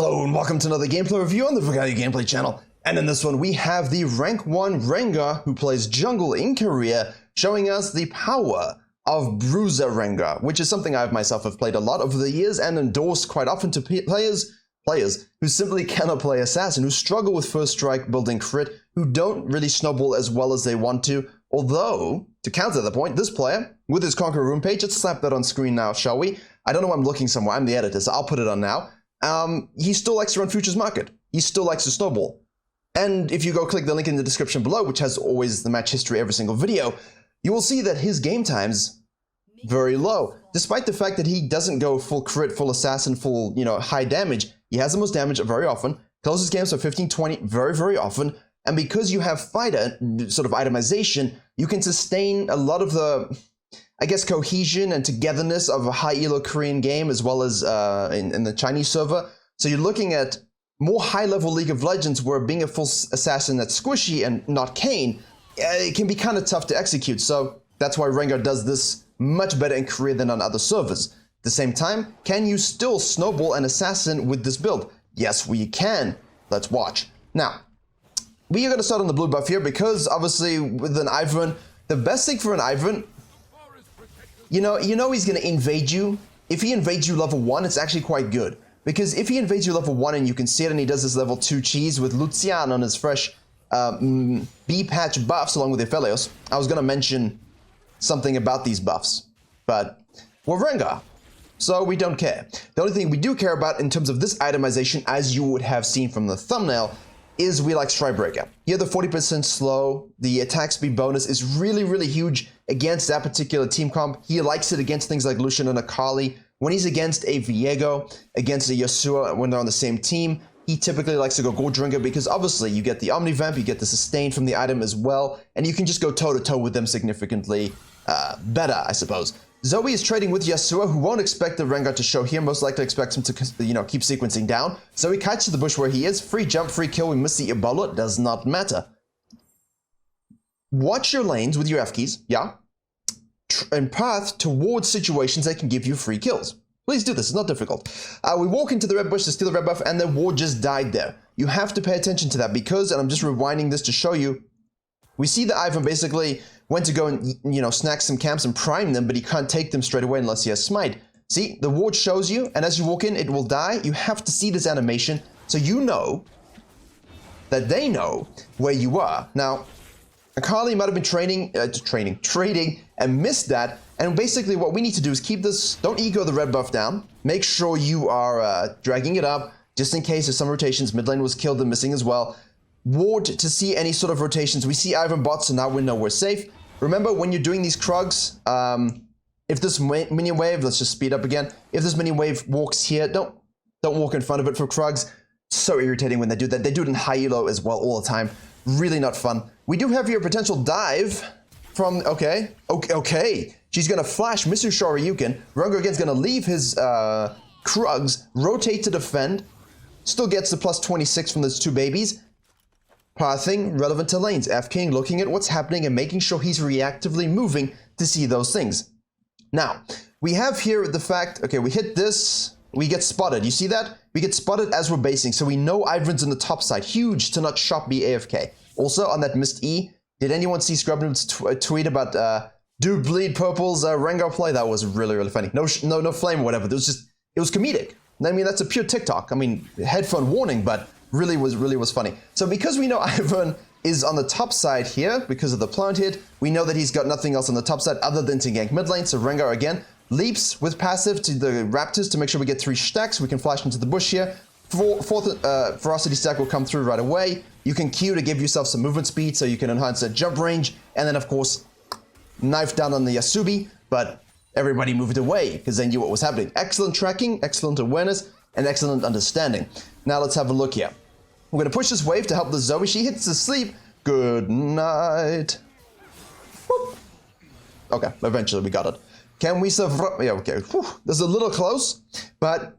Hello and welcome to another gameplay review on the Virkayu gameplay channel. And in this one we have the rank 1 RENGAR who plays jungle in Korea, showing us the power of Bruiser RENGAR, which is something I myself have played a lot over the years and endorsed quite often to players who simply cannot play assassin, who struggle with first strike building crit, who don't really snowball as well as they want to. Although, to counter the point, this player, with his Conquer Room page, let's slap that on screen now, shall we? I don't know why I'm looking somewhere, I'm the editor, so I'll put it on now. He still likes to run Futures Market. He still likes to snowball. And if you go click the link in the description below, which has always the match history every single video, you will see that his game time's very low. Despite the fact that he doesn't go full crit, full assassin, full, high damage, he has the most damage very often, closes games for 15-20 very, very often, and because you have fighter sort of itemization, you can sustain a lot of the, I guess, cohesion and togetherness of a high elo Korean game as well as in the Chinese server. So you're looking at more high-level League of Legends where being a full assassin that's squishy and not Kane, it can be kind of tough to execute. So that's why RENGAR does this much better in Korea than on other servers. At the same time, can you still snowball an assassin with this build? Yes, we can. Let's watch. Now, we are going to start on the blue buff here because obviously with an Ivern, the best thing for an Ivern, you know he's going to invade you. If he invades you level 1, it's actually quite good. Because if he invades you level 1 and you can see it and he does this level 2 cheese with Lucian on his fresh B-patch buffs along with Aphelios, I was going to mention something about these buffs. But we're RENGAR, so we don't care. The only thing we do care about in terms of this itemization, as you would have seen from the thumbnail, is we like Strikebreaker. Here the 40% slow, the attack speed bonus is really, really huge against that particular team comp. He likes it against things like Lucian and Akali. When he's against a Viego, against a Yasuo, when they're on the same team, he typically likes to go Goldringer because obviously you get the Omnivamp, you get the sustain from the item as well, and you can just go toe-to-toe with them significantly better, I suppose. Zoe is trading with Yasuo, who won't expect the RENGAR to show here, most likely expects him to, keep sequencing down. Zoe kites to the bush where he is, free jump, free kill, we miss the Ebola, does not matter. Watch your lanes with your F keys, yeah? And path towards situations that can give you free kills. Please do this, it's not difficult. We walk into the red bush to steal the red buff, and the ward just died there. You have to pay attention to that because, and I'm just rewinding this to show you, we see that Ivan basically went to go and, snack some camps and prime them, but he can't take them straight away unless he has smite. See, the ward shows you, and as you walk in, it will die. You have to see this animation, so you know that they know where you are. Now, Akali might have been trading, and missed that, and basically what we need to do is keep this, don't ego the red buff down, make sure you are dragging it up, just in case there's some rotations, mid lane was killed and missing as well. Ward to see any sort of rotations. We see Ivan bot, so now we know we're safe. Remember, when you're doing these Krugs, if this minion wave, let's just speed up again. If this minion wave walks here, don't walk in front of it for Krugs. So irritating when they do that. They do it in high elo as well all the time. Really not fun. We do have here a potential dive from, okay. She's gonna flash Misu Shoryuken. RENGAR again's gonna leave his Krugs, rotate to defend. Still gets the plus 26 from those two babies. Pathing relevant to lanes. F-King looking at what's happening and making sure he's reactively moving to see those things. Now, we have here the fact, okay, we hit this, we get spotted. You see that? We get spotted as we're basing, so we know Ivern's in the top side. Huge to not shop be AFK. Also, on that missed E, did anyone see Scrubnum's tweet about do bleed purple's RENGAR play? That was really, really funny. No flame or whatever. It was comedic. I mean, that's a pure TikTok. I mean, headphone warning, but really was funny. So because we know Ivern is on the top side here, because of the plant hit, we know that he's got nothing else on the top side other than to gank mid lane. So RENGAR again leaps with passive to the Raptors to make sure we get 3 stacks. We can flash into the bush here. Fourth Ferocity stack will come through right away. You can Q to give yourself some movement speed so you can enhance that jump range. And then, of course, knife down on the Yasubi, but everybody moved away because they knew what was happening. Excellent tracking, excellent awareness, and excellent understanding. Now let's have a look here. We're going to push this wave to help the Zoe. She hits the sleep. Good night. Whoop. Okay, eventually we got it. Can we survive? Yeah, okay. Whew. This is a little close, but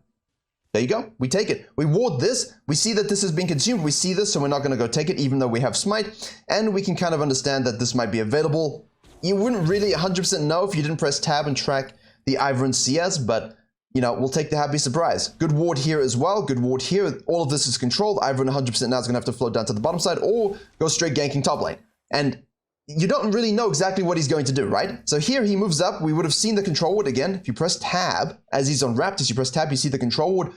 there you go. We take it. We ward this. We see that this is being consumed. We see this, so we're not going to go take it, even though we have smite. And we can kind of understand that this might be available. You wouldn't really 100% know if you didn't press tab and track the Ivern CS, but you know, we'll take the happy surprise. Good ward here as well. Good ward here. All of this is controlled. Ivern 100% now is going to have to float down to the bottom side or go straight ganking top lane. And you don't really know exactly what he's going to do, right? So here he moves up. We would have seen the control ward again. If you press tab, as he's on Raptors, you press tab, you see the control ward.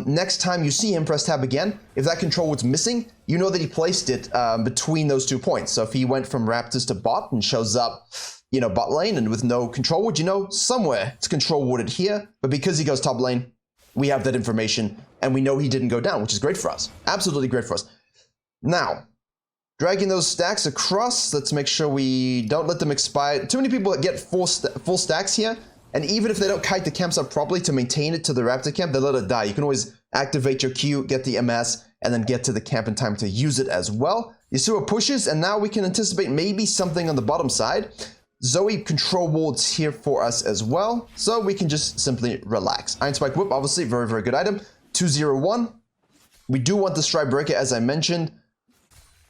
Next time you see him, press tab again. If that control ward's missing, you know that he placed it between those 2 points. So if he went from Raptors to bot and shows up, you know, bot lane and with no control ward, you know, somewhere it's control warded here. But because he goes top lane, we have that information and we know he didn't go down, which is great for us. Absolutely great for us. Now, dragging those stacks across, let's make sure we don't let them expire. Too many people get full stacks here. And even if they don't kite the camps up properly to maintain it to the Raptor camp, they let it die. You can always activate your Q, get the MS, and then get to the camp in time to use it as well. Yasuo pushes, and now we can anticipate maybe something on the bottom side. Zoe control wards here for us as well, so we can just simply relax. Iron Spike Whip, obviously, very, very good item. 201. We do want the Stride Breaker, as I mentioned.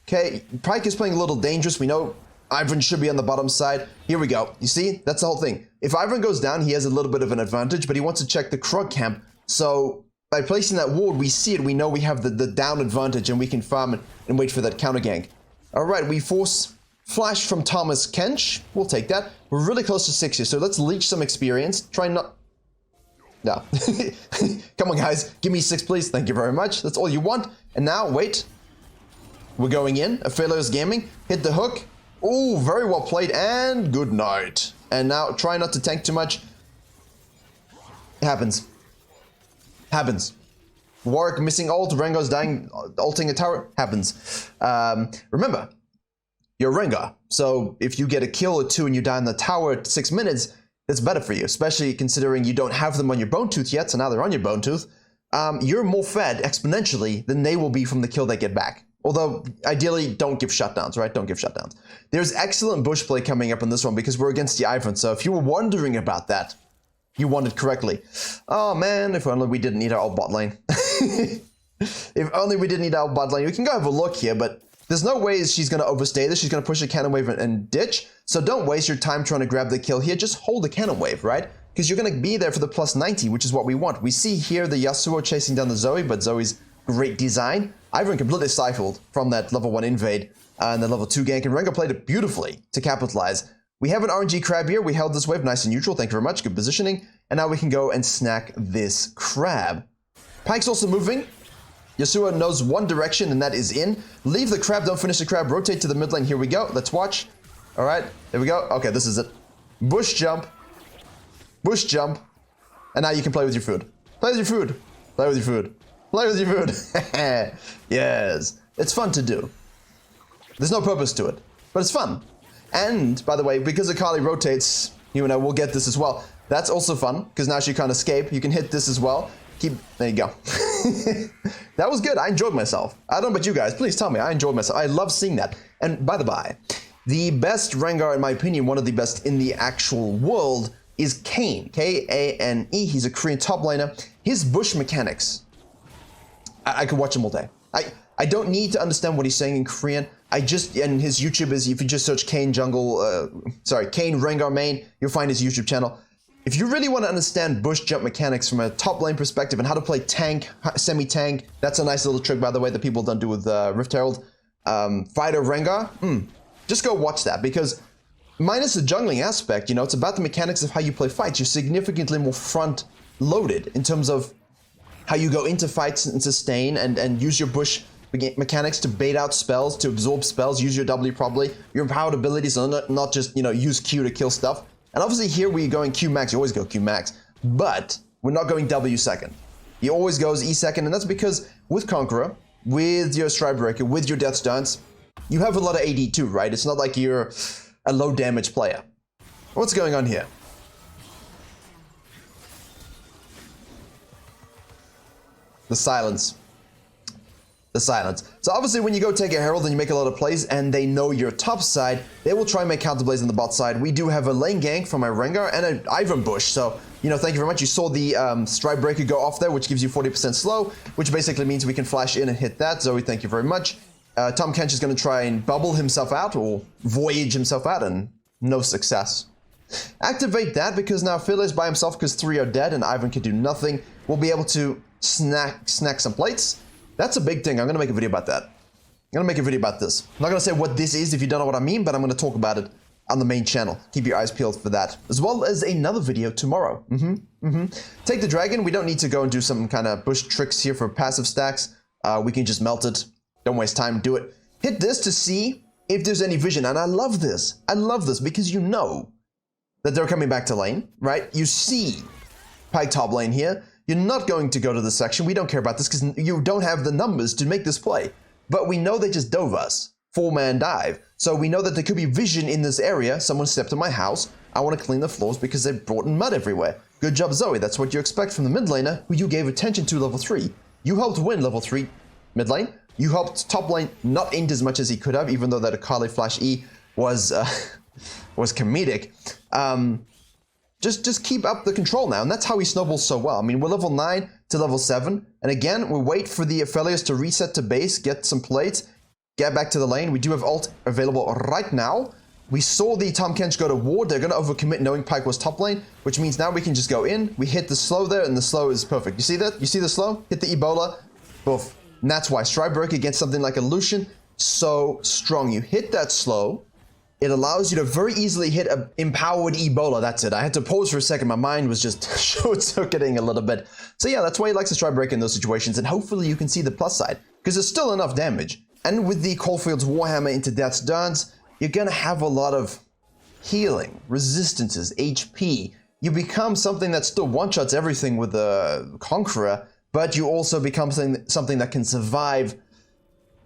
Okay, Pyke is playing a little dangerous. We know Ivern should be on the bottom side. Here we go. You see? That's the whole thing. If Ivern goes down, he has a little bit of an advantage, but he wants to check the Krug camp. So by placing that ward, we see it. We know we have the down advantage, and we can farm and wait for that counter gank. All right, we force flash from Thomas Kench. We'll take that. We're really close to 6 here, so let's leech some experience. Try not... No. Come on, guys. Give me 6, please. Thank you very much. That's all you want. And now, wait. We're going in. Aphelios Gaming. Hit the hook. Oh, very well played, and good night. And now, try not to tank too much. It happens. Happens. Warwick missing ult, Rengar's dying, ulting a tower. Happens. Remember, you're Rengar. So if you get a kill or 2 and you die in the tower at 6 minutes, that's better for you, especially considering you don't have them on your Bone Tooth yet, so now they're on your Bone Tooth. You're more fed exponentially than they will be from the kill they get back. Although, ideally, don't give shutdowns, right? Don't give shutdowns. There's excellent bush play coming up in this one because we're against the Ivern, so if you were wondering about that, you wondered correctly. Oh man, if only we didn't need our bot lane. If only we didn't need our bot lane. We can go have a look here, but there's no way she's going to overstay this. She's going to push a cannon wave and ditch, so don't waste your time trying to grab the kill here. Just hold the cannon wave, right? Because you're going to be there for the plus 90, which is what we want. We see here the Yasuo chasing down the Zoe, but Zoe's great design. Ivern completely stifled from that level 1 invade and the level 2 gank, and Rengar played it beautifully to capitalize. We have an RNG crab here. We held this wave nice and neutral. Thank you very much. Good positioning. And now we can go and snack this crab. Pyke's also moving. Yasuo knows one direction, and that is in. Leave the crab. Don't finish the crab. Rotate to the mid lane. Here we go. Let's watch. All right. There we go. Okay, this is it. Bush jump. Bush jump. And now you can play with your food. Play with your food. Play with your food. Play with your food. Yes. It's fun to do. There's no purpose to it, but it's fun. And, by the way, because Akali rotates, you know, we'll get this as well. That's also fun, because now she can't escape. You can hit this as well. There you go. That was good. I enjoyed myself. I don't know about you guys. Please tell me. I enjoyed myself. I love seeing that. And, by the by, the best Rengar, in my opinion, one of the best in the actual world, is Kane. K-A-N-E. He's a Korean top laner. His bush mechanics, I could watch him all day. I don't need to understand what he's saying in Korean. And his YouTube is, if you just search Kane Kane Rengar main, you'll find his YouTube channel. If you really want to understand bush jump mechanics from a top lane perspective and how to play tank, semi-tank, that's a nice little trick, by the way, that people don't do with Rift Herald. Fighter Rengar, just go watch that, because minus the jungling aspect, you know, it's about the mechanics of how you play fights. You're significantly more front-loaded in terms of how you go into fights and sustain and use your bush mechanics to bait out spells, to absorb spells, use your W probably, your empowered abilities, so not just, you know, use Q to kill stuff. And obviously here we're going Q max, you always go Q max, but we're not going W second. He always goes E second, and that's because with Conqueror, with your Stride Breaker, with your Death's Dance, you have a lot of AD too, right? It's not like you're a low damage player. What's going on here? The silence. The silence. So obviously when you go take a Herald and you make a lot of plays and they know your top side, they will try and make counterplays on the bot side. We do have a lane gank from my Rengar and an Ivern bush. So, you know, thank you very much. You saw the Stride Breaker go off there, which gives you 40% slow, which basically means we can flash in and hit that. Zoe, thank you very much. Tom Kench is going to try and bubble himself out or voyage himself out, and no success. Activate that because now Phil is by himself because 3 are dead and Ivan can do nothing. We'll be able to snack some plates. That's a big thing. I'm going to make a video about that. I'm going to make a video about this. I'm not going to say what this is if you don't know what I mean, but I'm going to talk about it on the main channel. Keep your eyes peeled for that. As well as another video tomorrow. Take the dragon. We don't need to go and do some kind of bush tricks here for passive stacks. We can just melt it. Don't waste time. Do it. Hit this to see if there's any vision. And I love this. I love this because you know that they're coming back to lane, right? You see Pyke top lane here. You're not going to go to this section. We don't care about this because you don't have the numbers to make this play. But we know they just dove us. 4-man dive. So we know that there could be vision in this area. Someone stepped in my house. I want to clean the floors because they brought in mud everywhere. Good job, Zoe. That's what you expect from the mid laner who you gave attention to level 3. You helped win level 3 mid lane. You helped top lane not int as much as he could have, even though that Akali flash E was was comedic. Just keep up the control now, and that's how he snowballs so well. I mean, we're level 9 to level 7, and again, we wait for the Aphelios to reset to base, get some plates, get back to the lane. We do have ult available right now. We saw the Tahm Kench go to ward. They're going to overcommit knowing Pyke was top lane, which means now we can just go in. We hit the slow there, and the slow is perfect. You see that? You see the slow? Hit the Ebola. Boof. And that's why Strybreak against something like a Lucian, so strong. You hit that slow. It allows you to very easily hit an empowered Ebola. That's it. I had to pause for a second. My mind was just short-circuiting a little bit. So yeah, that's why he likes to Strybreak in those situations, and hopefully you can see the plus side, because there's still enough damage. And with the Coalfield's Warhammer into Death's Dance, you're going to have a lot of healing, resistances, HP. You become something that still one-shots everything with the Conqueror, but you also become something that can survive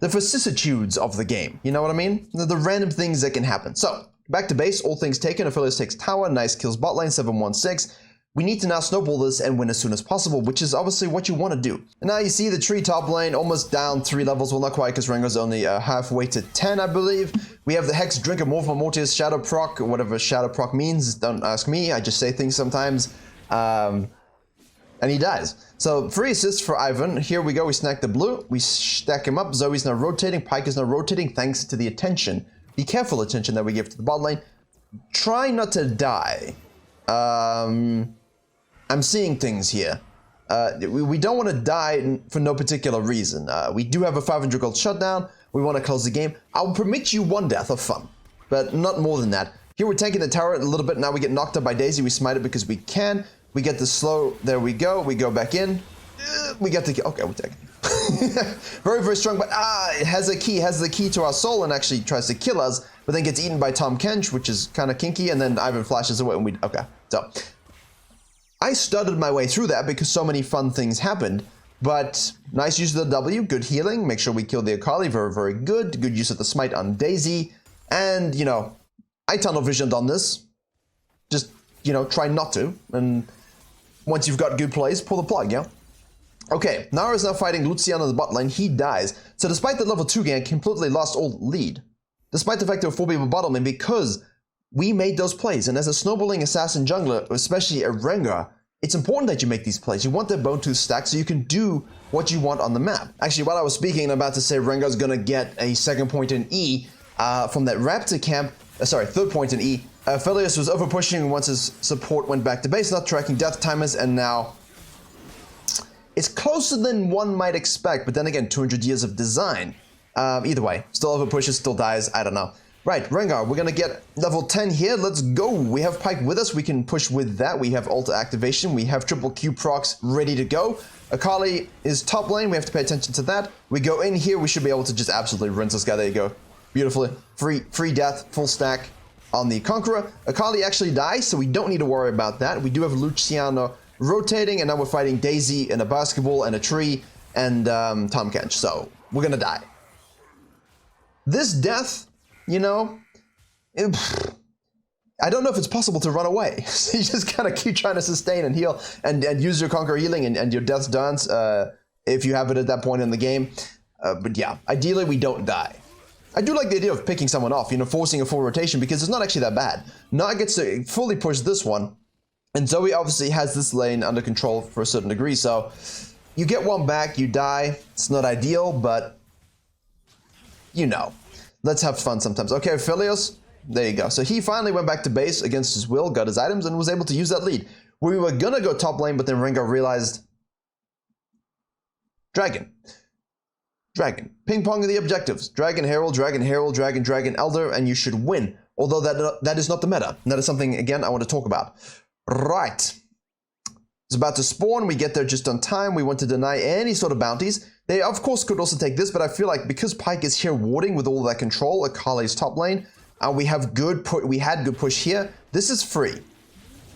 the vicissitudes of the game. You know what I mean? The random things that can happen. So, back to base, all things taken. Aphelios takes tower, nice kills bot lane, 716. We need to now snowball this and win as soon as possible, which is obviously what you want to do. And now you see the tree top lane almost down 3 levels. Well, not quite, because Rengar's only halfway to 10, I believe. We have the Hex, Drinker, Morph, Mortis, Shadow Proc, whatever Shadow Proc means. Don't ask me, I just say things sometimes. And he dies. So 3 assists for Ivan. Here we go, we snack the blue. We stack him up. Zoe's now rotating. Pyke is now rotating thanks to the attention. Be careful attention that we give to the bot lane. Try not to die. I'm seeing things here. We don't want to die for no particular reason. We do have a 500 gold shutdown. We want to close the game. I'll permit you 1 death of fun, but not more than that. Here we're taking the tower a little bit. Now we get knocked up by Daisy. We smite it because we can. We get the slow. There we go. We go back in. We get the... Okay, we take it. Very, very strong, but it has a key. Has the key to our soul and actually tries to kill us, but then gets eaten by Tahm Kench, which is kind of kinky, and then Ivan flashes away and we... Okay, so... I stuttered my way through that because so many fun things happened, but nice use of the W, good healing, make sure we kill the Akali, very, very good. Good use of the smite on Daisy, and, you know, I tunnel visioned on this. Just, you know, try not to, and once you've got good plays, pull the plug, yeah? Okay, Nara is now fighting Luciano in the bot lane, he dies. So despite the level 2 gank, completely lost all lead. Despite the fact there were 4 people bottom lane, because we made those plays, and as a snowballing assassin jungler, especially a Rengar, it's important that you make these plays. You want that bone tooth stack so you can do what you want on the map. Actually, while I was speaking, I'm about to say Rengar's gonna get a 2nd point in E from that Raptor camp. Sorry, 3rd point in E. Aphelios was over pushing once his support went back to base, not tracking death timers, and now it's closer than one might expect, but then again, 200 years of design. Either way, still over pushes, still dies, I don't know. Right, Rengar, we're gonna get level 10 here, let's go. We have Pyke with us, we can push with that. We have ult activation, we have triple Q procs ready to go. Akali is top lane, we have to pay attention to that. We go in here, we should be able to just absolutely rinse this guy, there you go. Beautifully, free death, full stack on the Conqueror. Akali actually dies, so we don't need to worry about that. We do have Luciano rotating, and now we're fighting Daisy in a basketball and a tree, and Tahm Kench, so we're gonna die. This death, you know, I don't know if it's possible to run away. So you just kind of keep trying to sustain and heal and use your Conquer healing and your Death's Dance if you have it at that point in the game. But yeah, ideally we don't die. I do like the idea of picking someone off, you know, forcing a full rotation because it's not actually that bad. Nog gets to fully push this one, and Zoe obviously has this lane under control for a certain degree, so you get one back, you die. It's not ideal, but you know. Let's have fun sometimes. Okay, Aphelios, there you go. So he finally went back to base against his will, got his items, and was able to use that lead. We were gonna go top lane, but then Rengar realized... Dragon. Ping pong are the objectives. Dragon Herald, Dragon Elder, and you should win. Although that is not the meta. And that is something, again, I want to talk about. Right. It's about to spawn. We get there just on time. We want to deny any sort of bounties. They, of course, could also take this, but I feel like because Pyke is here warding with all that control, Akali's top lane, we had good push here. This is free.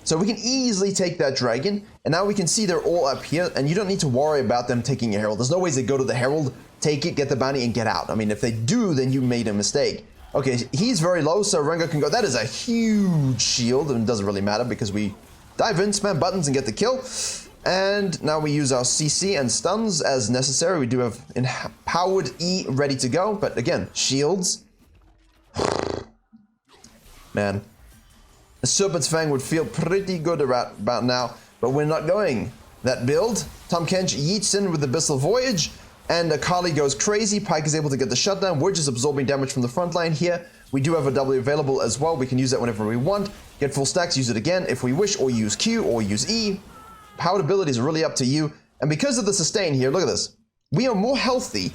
So we can easily take that dragon, and now we can see they're all up here, and you don't need to worry about them taking a herald. There's no ways they go to the herald, take it, get the bounty, and get out. I mean, if they do, then you made a mistake. Okay, he's very low, so Rengar can go. That is a huge shield, and it doesn't really matter because we dive in, spam buttons, and get the kill. And now we use our CC and stuns as necessary. We do have empowered E ready to go, but again, shields. Man, a Serpent's Fang would feel pretty good about now, but we're not going that build. Tahm Kench yeets in with the Abyssal Voyage, and Akali goes crazy. Pyke is able to get the shutdown. We're just absorbing damage from the front line here. We do have a W available as well. We can use that whenever we want. Get full stacks, use it again if we wish, or use Q, or use E. Powered abilities are really up to you. And because of the sustain here, look at this. We are more healthy.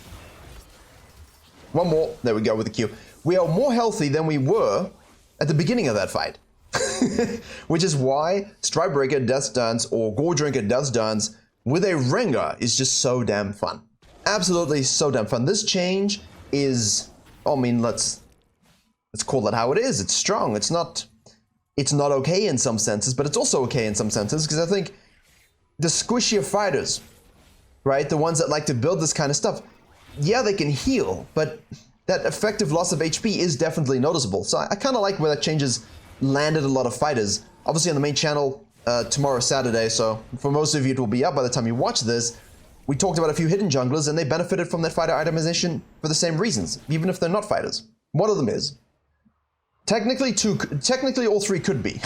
One more. There we go with the Q. We are more healthy than we were at the beginning of that fight. Which is why Stridebreaker Death's Dance or Gore Drinker Death's Dance with a Rengar is just so damn fun. Absolutely so damn fun. This change is, I mean, let's call it how it is. It's strong. It's not okay in some senses, but it's also okay in some senses because I think the squishier fighters, right, the ones that like to build this kind of stuff, yeah, they can heal, but that effective loss of HP is definitely noticeable. So I kind of like where that changes landed a lot of fighters. Obviously on the main channel tomorrow Saturday, so for most of you it will be up by the time you watch this. We talked about a few hidden junglers and they benefited from that fighter itemization for the same reasons, even if they're not fighters. One of them is. Technically all three could be,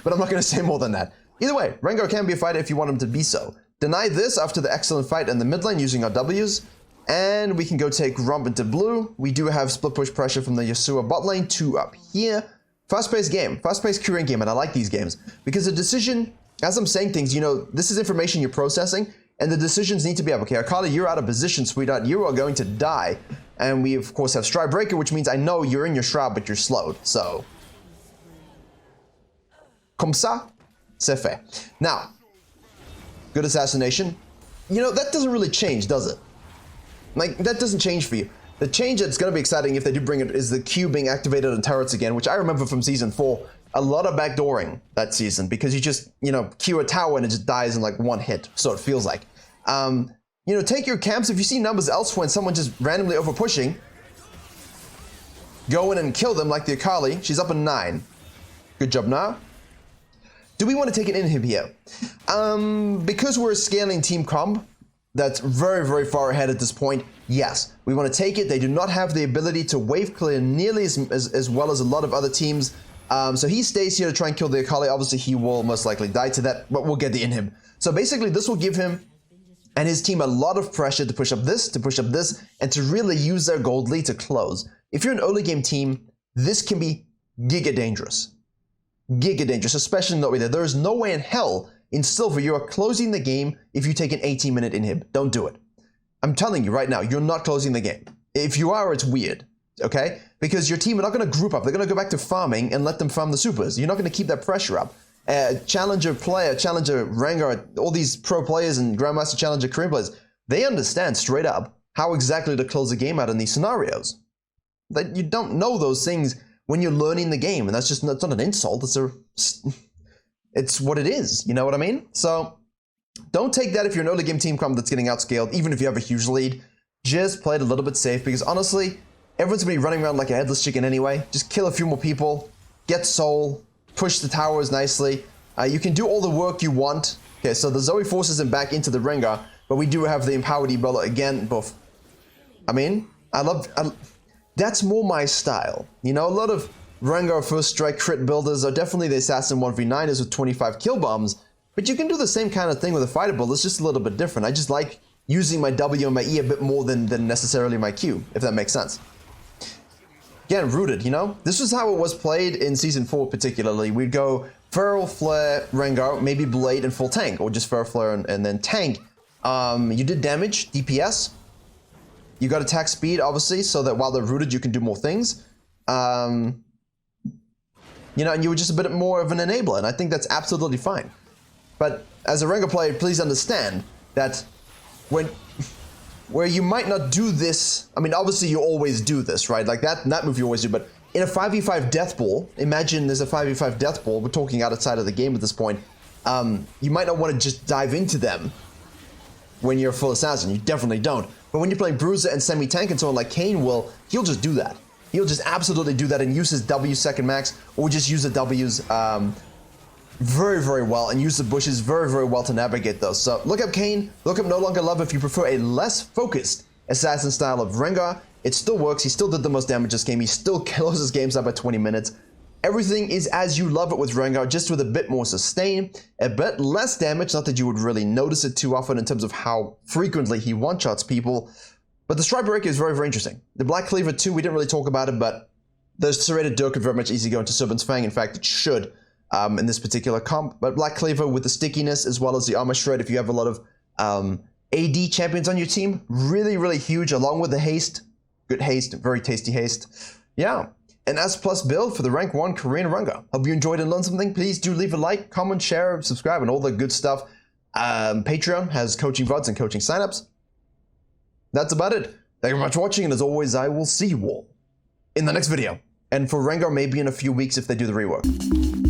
but I'm not going to say more than that. Either way, Rengar can be a fighter if you want him to be so. Deny this after the excellent fight in the mid lane using our Ws, and we can go take Rump into blue. We do have split push pressure from the Yasuo bot lane, 2 up here. Fast-paced game, fast-paced queuing game, and I like these games because the decision, as I'm saying things, you know, this is information you're processing, and the decisions need to be up. Okay, Akali, you're out of position, sweetheart. You are going to die. And we, of course, have Stridebreaker, which means I know you're in your shroud, but you're slowed. So, comme ça, c'est fait. Now, good assassination. You know, that doesn't really change, does it? Like, that doesn't change for you. The change that's going to be exciting if they do bring it is the Q being activated on turrets again, which I remember from Season 4. A lot of backdooring that season because you just, you know, Q a tower and it just dies in like one hit, so it feels like. You know, take your camps. If you see numbers elsewhere and someone just randomly over pushing, go in and kill them like the Akali. She's up in 9. Good job now. Do we want to take an inhib here? Because we're a scaling team comp that's very, very far ahead at this point, yes, we want to take it. They do not have the ability to wave clear nearly as well as a lot of other teams. So he stays here to try and kill the Akali. Obviously, he will most likely die to that, but we'll get the inhib. So basically, this will give him and his team a lot of pressure to push up this, and to really use their gold lead to close. If you're an early game team, this can be giga dangerous. Giga dangerous, especially in the way that there is no way in hell in Silver you are closing the game if you take an 18-minute inhib. Don't do it. I'm telling you right now, you're not closing the game. If you are, it's weird, okay? Because your team are not going to group up. They're going to go back to farming and let them farm the supers. You're not going to keep that pressure up. Challenger player, Challenger Rengar, all these pro players and Grandmaster Challenger Korean players, they understand straight up how exactly to close the game out in these scenarios. That you don't know those things when you're learning the game, and that's not an insult. It's what it is. You know what I mean? So don't take that if you're an early game team comp that's getting outscaled, even if you have a huge lead. Just play it a little bit safe because honestly, everyone's gonna be running around like a headless chicken anyway. Just kill a few more people, get soul, push the towers nicely. You can do all the work you want. Okay, so the Zoe forces him back into the Rengar, but we do have the empowered Ebola again. Both. I mean, that's more my style. You know, a lot of Rengar first strike crit builders are definitely the assassin 1v9ers with 25 kill bombs, but you can do the same kind of thing with a fighter build. It's just a little bit different. I just like using my W and my E a bit more than necessarily my Q, if that makes sense. again, rooted, you know? This was how it was played in Season 4 particularly. We'd go Feral, Flare, Rengar, maybe Blade, and full tank, or just Feral, Flare, and then tank. You did damage, DPS. You got attack speed, obviously, so that while they're rooted, you can do more things. You know, and you were just a bit more of an enabler, and I think that's absolutely fine. But as a Rengar player, please understand that where you might not do this, I mean, obviously you always do this, right? Like that move you always do, but in a 5v5 death ball, imagine there's a 5v5 death ball, we're talking outside of the game at this point, you might not want to just dive into them when you're a full assassin, you definitely don't. But when you're playing Bruiser and semi-tank and someone like Kayn will, he'll just do that. He'll just absolutely do that and use his W second max, or just use the W's very, very well, and use the bushes very, very well to navigate those. So look up Kayn, look up No Longer Love if you prefer a less focused assassin style of Rengar. It still works, he still did the most damage this game, he still closes games up at 20 minutes. Everything is as you love it with Rengar, just with a bit more sustain, a bit less damage, not that you would really notice it too often in terms of how frequently he one-shots people. But the Stride Breaker is very, very interesting. The Black Cleaver too, we didn't really talk about it, but the Serrated Dirk could very much easily go into Serpent's Fang. In fact, it should in this particular comp. But Black Cleaver with the stickiness as well as the Armor Shred, if you have a lot of AD champions on your team, really, really huge, along with the haste. Good haste, very tasty haste. Yeah. An S+ build for the rank 1 Korean Rengar. Hope you enjoyed and learned something. Please do leave a like, comment, share, subscribe, and all the good stuff. Patreon has coaching VODs and coaching signups. That's about it. Thank you very much for watching, and as always, I will see you all in the next video. And for Rengar, maybe in a few weeks if they do the rework.